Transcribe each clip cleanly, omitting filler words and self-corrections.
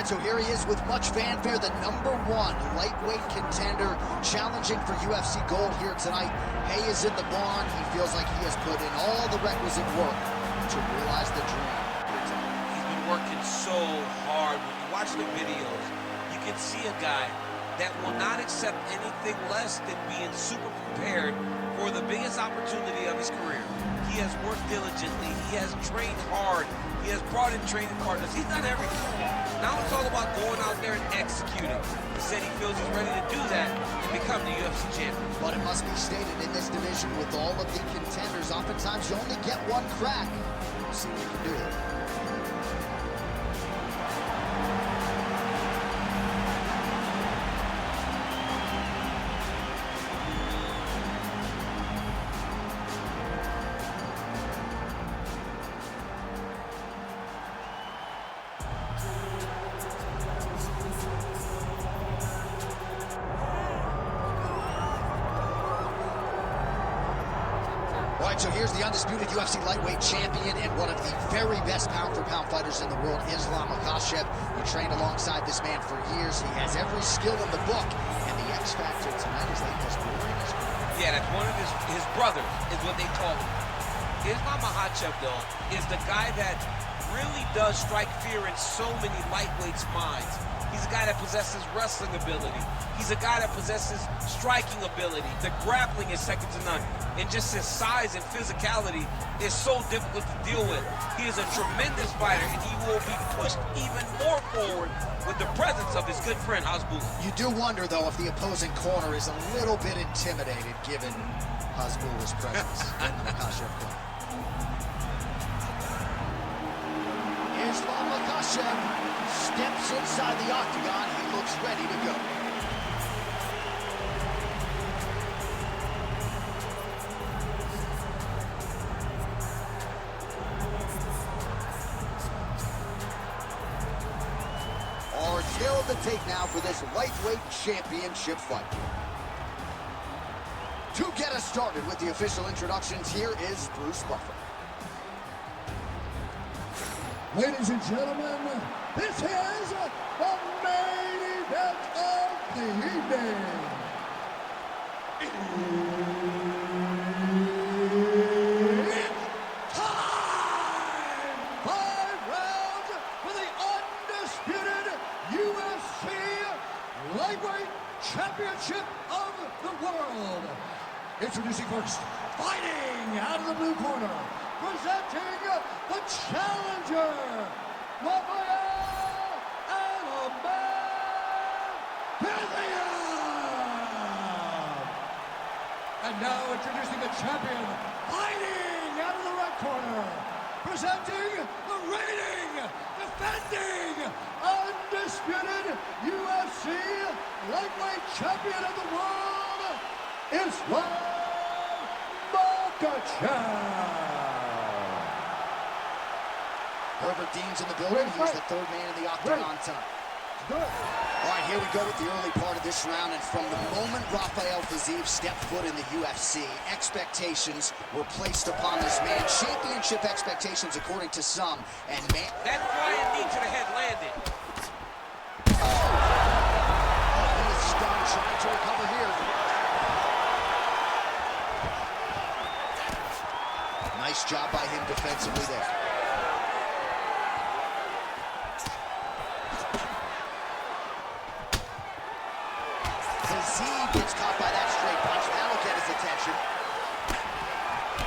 right, so here he is with much fanfare, the #1 lightweight contender, challenging for UFC gold here tonight. Hay is in the barn. He feels like he has put in all the requisite work to realize the dream. He's been working so hard. When you watch the videos, you can see a guy that will not accept anything less than being super prepared for the biggest opportunity of his career. He has worked diligently. He has trained hard. He has brought in training partners. He's done everything. Now it's all about going out there and executing. He said he feels he's ready to do that and become the UFC champion. But it must be stated, in this division with all of the contenders, oftentimes you only get one crack. We'll see if we can do it. All right, so here's the undisputed UFC lightweight champion and one of the very best pound-for-pound fighters in the world, Ислам Machachef. He trained alongside this man for years. He has every skill in the book, and the X factor tonight is that he has more in his career. Yeah, that's one of his brothers, is what they call him. Ислам Machachef, though, is the guy that really does strike fear in so many lightweights' minds. He's a guy that possesses wrestling ability. He's a guy that possesses striking ability. The grappling is second to none. And just his size and physicality is so difficult to deal with. He is a tremendous fighter, and he will be pushed even more forward with the presence of his good friend, Hasbulla. You do wonder, though, if the opposing corner is a little bit intimidated given Hasbulla's presence in the Machachef corner. Ислам Machachef steps inside the octagon. He looks ready to go. Our tale of the tape now for this lightweight championship fight. To get us started with the official introductions, here is Bruce Buffer. Ladies and gentlemen, this is the main event of the evening. It's time! 5 rounds for the undisputed UFC Lightweight Championship of the world. Introducing first, fighting out of the blue corner, presenting the challenger, Рафаель Fiziev. And now introducing the champion, fighting out of the red corner, presenting the reigning, defending, undisputed UFC lightweight champion of the world, Ислам Machachef. Herbert Dean's in the building. He's the third man in the octagon tonight. All right, here we go with the early part of this round, and from the moment Рафаель Физиев stepped foot in the UFC, expectations were placed upon this man. Championship expectations, according to some, and man... That flying knee to the head landed. He is stunned, trying to recover here. Nice job by him defensively there. Fiziev gets caught by that straight punch. That'll get his attention.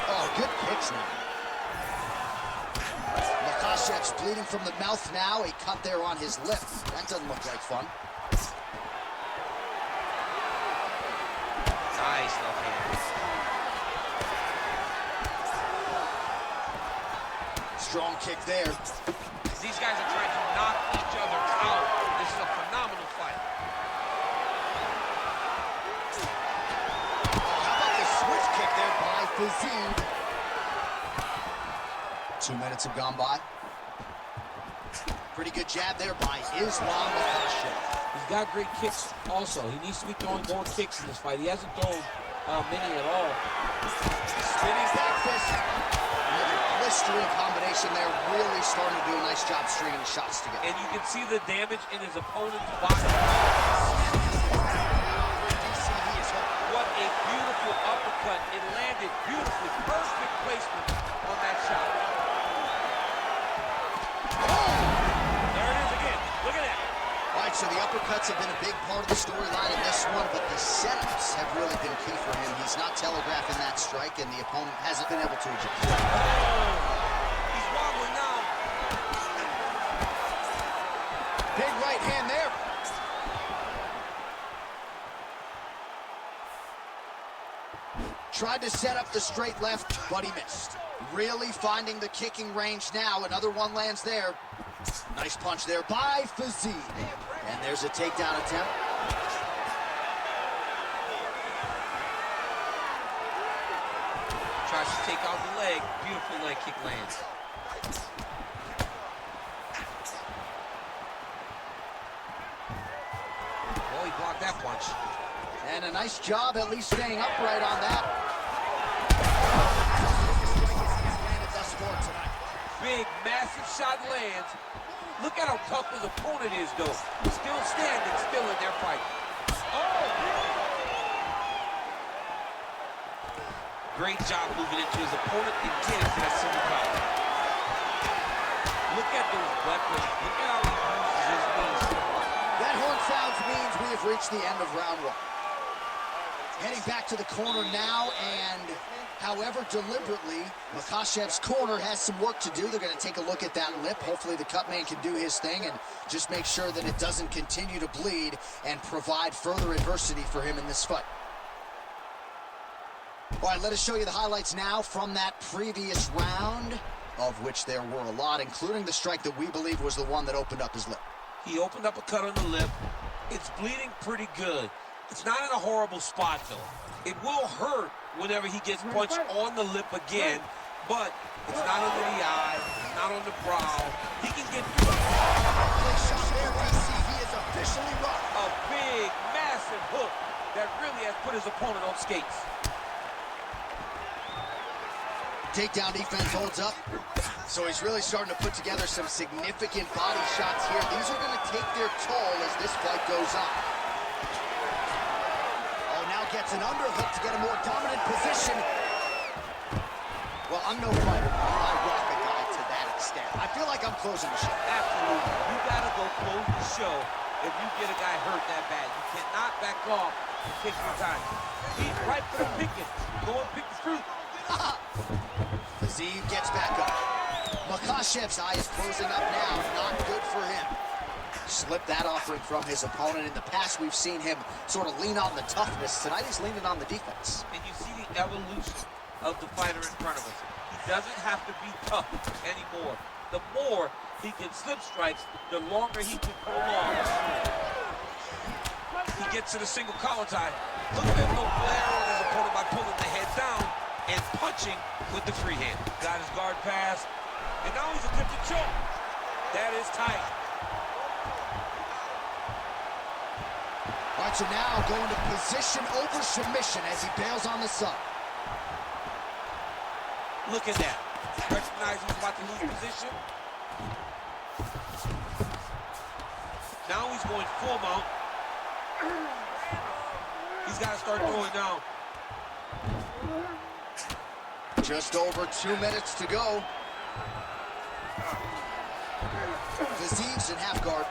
Oh, good kicks now. Machachev's bleeding from the mouth now. A cut there on his lip. That doesn't look like fun. Nice left hand. Strong kick there. These guys are trying to knock each other out. This is a phenomenal fight. Switch kick there by Fiziev. 2 minutes have gone by. Pretty good jab there by Ислам Machachef. He's got great kicks also. He needs to be throwing more kicks in this fight. He hasn't thrown many at all. Spinning back fist. Another blistering combination there, really starting to do a nice job stringing the shots together. And you can see the damage in his opponent's body. What a beautiful uppercut. It landed beautifully. Perfect placement on that shot. There it is again. Look at that. All right, so the uppercuts have been a big part of the storyline in this one, but the setups have really been key for him. He's not telegraphing that strike, and the opponent hasn't been able to adjust. He's wobbling now. Big right hand there. Tried to set up the straight left, but he missed. Really finding the kicking range now. Another one lands there. Nice punch there by Fiziev. And there's a takedown attempt. Tries to take out the leg. Beautiful leg kick lands. Oh, he blocked that punch. And a nice job at least staying upright on that. Big, massive shot lands. Look at how tough his opponent is, though. Still standing, still in their fight. Oh! Great job moving into his opponent and getting to that single power. Look at those weapons. Look at how he uses his knees. That horn sounds means we have reached the end of round one. Heading back to the corner now, and however deliberately, Machachev's corner has some work to do. They're going to take a look at that lip. Hopefully the cut man can do his thing and just make sure that it doesn't continue to bleed and provide further adversity for him in this fight. All right, let us show you the highlights now from that previous round, of which there were a lot, including the strike that we believe was the one that opened up his lip. He opened up a cut on the lip. It's bleeding pretty good. It's not in a horrible spot, though. It will hurt whenever he gets punched on the lip again, but it's not under the eye, it's not on the brow. He can get through it. Shot there, DC. He is officially rocked. A big, massive hook that really has put his opponent on skates. Takedown defense holds up. So he's really starting to put together some significant body shots here. These are going to take their toll as this fight goes on. Oh, now gets an underhook to get a more dominant position. Well, I'm no fighter. I rock a guy to that extent. I feel like I'm closing the show. Absolutely. You got to go close the show if you get a guy hurt that bad. You cannot back off and take your time. He's right for the picking. Go and pick the fruit. Fiziev gets back up. Makhachev's eye is closing up now. Not good for him. Slipped that offering from his opponent. In the past, we've seen him sort of lean on the toughness. Tonight, he's leaning on the defense. And you see the evolution of the fighter in front of us. He doesn't have to be tough anymore. The more he can slip strikes, the longer he can prolong. He gets to the single collar tie. Look at him go flare on his opponent by pulling the head down and punching with the free hand. Got his guard pass, and now he's attempting to choke. That is tight. All right, so now going to position over submission as he bails on the sub. Look at that. Recognize he's about to lose position. Now he's going full mount. He's got to start throwing down. Just over 2 minutes to go. Fiziev's in half guard.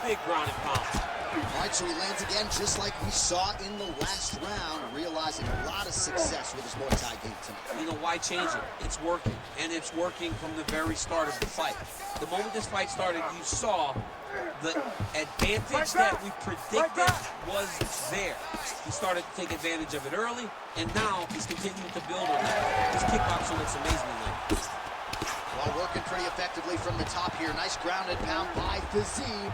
Big ground and pound. All right, so he lands again just like we saw in the last round, realizing a lot of success with his Muay Thai game tonight. You know, why change it? It's working, and it's working from the very start of the fight. The moment this fight started, you saw the advantage that we predicted was there. He started to take advantage of it early, and now he's continuing to build on that. His kickboxing looks amazing tonight. While working pretty effectively from the top here. Nice ground and pound by Fiziev.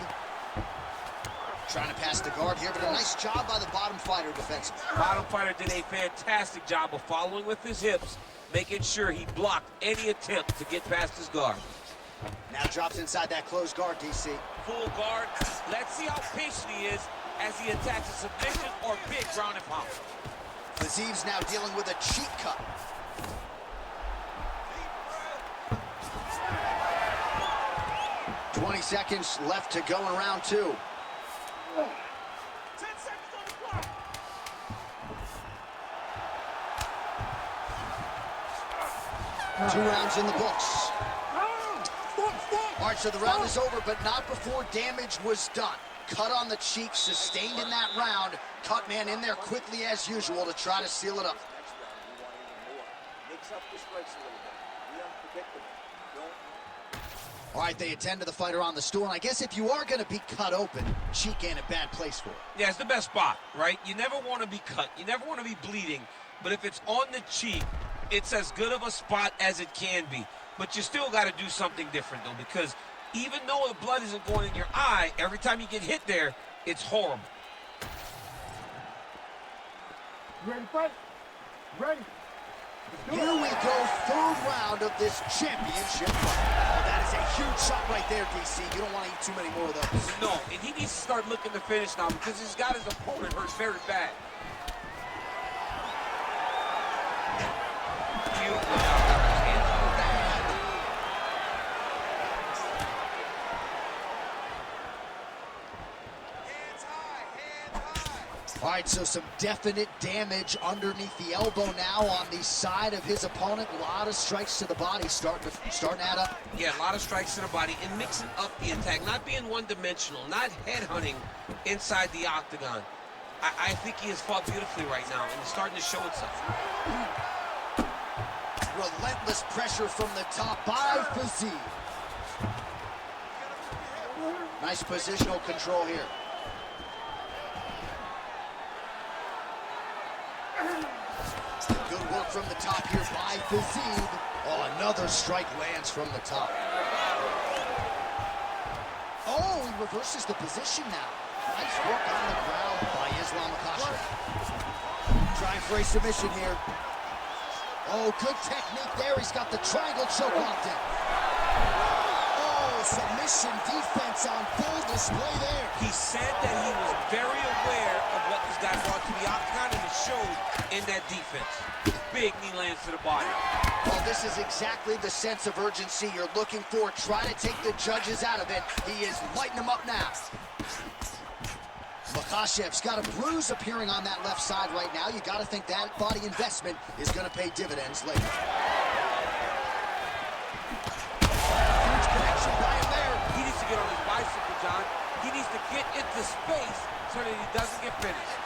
Trying to pass the guard here, but a nice job by the bottom fighter defensively. Bottom fighter did a fantastic job of following with his hips, making sure he blocked any attempt to get past his guard. Now drops inside that closed guard, DC. Full guard. Let's see how patient he is as he attacks a submission or big ground and pound. Fiziev's now dealing with a cheat cut. 20 seconds left to go in round 2. 10 seconds on the clock. Two rounds in the books. All right, so the round is over, but not before damage was done. Cut on the cheek, sustained in that round. Cut man in there quickly as usual to try to seal it up. All right, they attend to the fighter on the stool, and I guess if you are going to be cut open, cheek ain't a bad place for it. Yeah, it's the best spot, right? You never want to be cut. You never want to be bleeding. But if it's on the cheek, it's as good of a spot as it can be. But you still got to do something different, though, because even though the blood isn't going in your eye, every time you get hit there, it's horrible. You ready to fight? Ready? Here we go, third round of this championship fight. Oh, that is a huge shot right there, DC. You don't want to eat too many more of those. No, and he needs to start looking to finish now because he's got his opponent hurt very bad. All right, so some definite damage underneath the elbow now on the side of his opponent. A lot of strikes to the body starting to add up. Yeah, a lot of strikes to the body and mixing up the attack, not being one-dimensional, not headhunting inside the octagon. I think he has fought beautifully right now, and it's starting to show itself. Relentless pressure from the top by Fiziev. Nice positional control here. Good work from the top here by Fiziev. Oh, another strike lands from the top. Oh, he reverses the position now. Nice work on the ground by Ислам Machachев. Trying for a submission here. Oh, good technique there. He's got the triangle choke locked in. Oh, submission defense on full display there. He said that he was very aware of what this guy brought to the octagon, and it showed in that defense. Big knee lands to the body. Well, this is exactly the sense of urgency you're looking for. Try to take the judges out of it. He is lighting them up now. Machachev's got a bruise appearing on that left side right now. You got to think that body investment is going to pay dividends later. Huge connection by him there. He needs to get on his bicycle, John. He needs to get into space so that he doesn't get finished.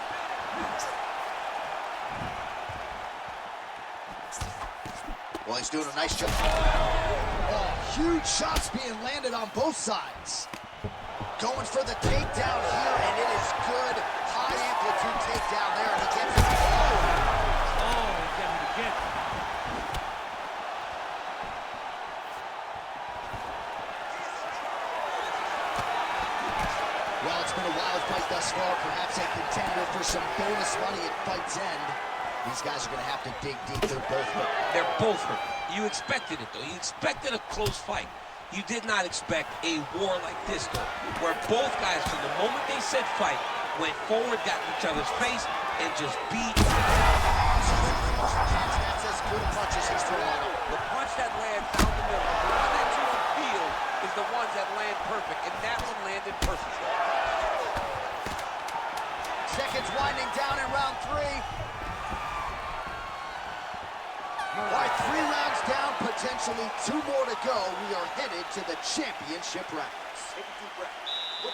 Well, he's doing a nice job. Oh, huge shots being landed on both sides. Going for the takedown here, and it is good. High amplitude takedown there, and he gets it. Oh, he got it again. Well, it's been a wild fight thus far. Perhaps a contender for some bonus money at fight's end. These guys are going to have to dig deep. They're both hurt. They're both hurt. You expected it, though. You expected a close fight. You did not expect a war like this, though, where both guys, from the moment they said fight, went forward, got in each other's face, and just beat. That's as good a punch as he's thrown on him. The punch that lands down the middle, the one that you feel is the ones that land perfect, and that one landed perfectly. Seconds winding down in round 3. All right, 3 rounds down, potentially 2 more to go. We are headed to the championship rounds.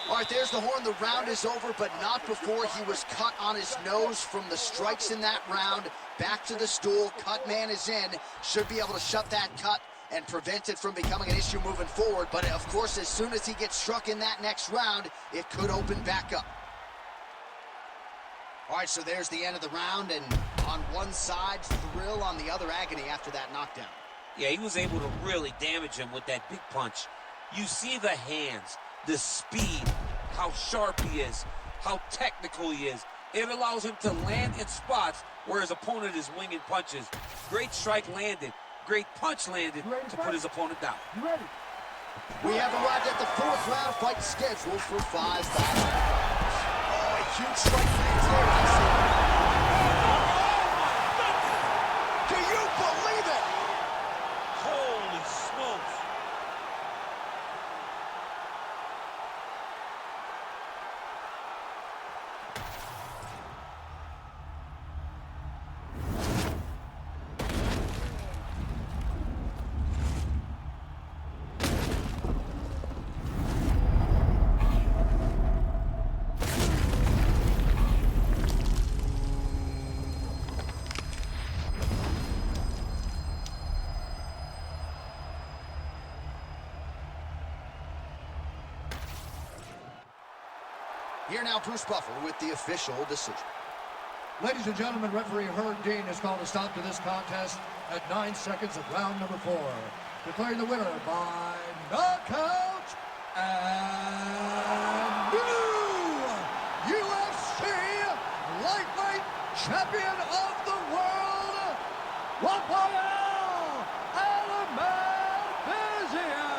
All right, there's the horn. The round is over, but not before he was cut on his nose from the strikes in that round. Back to the stool. Cut man is in. Should be able to shut that cut and prevent it from becoming an issue moving forward. But, of course, as soon as he gets struck in that next round, it could open back up. All right, so there's the end of the round, and on one side, thrill, on the other, agony after that knockdown. Yeah, he was able to really damage him with that big punch. You see the hands, the speed, how sharp he is, how technical he is. It allows him to land in spots where his opponent is winging punches. Great strike landed, great punch landed to put his opponent down. You ready? We have arrived at the 4th round, fight scheduled for 5 rounds. Oh, a huge strike lands there. Do you believe it? Holy smokes. Here now, Bruce Buffer with the official decision. Ladies and gentlemen, referee Herb Dean has called a stop to this contest at 9 seconds of round number 4. Declaring the winner by knockout and new UFC lightweight champion of the world, Рафаель Fiziev.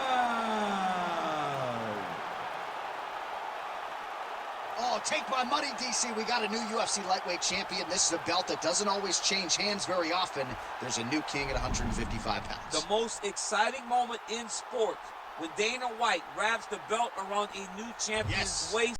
Oh, take my money, DC. We got a new UFC lightweight champion. This is a belt that doesn't always change hands very often. There's a new king at 155 pounds. The most exciting moment in sports when Dana White wraps the belt around a new champion's waist.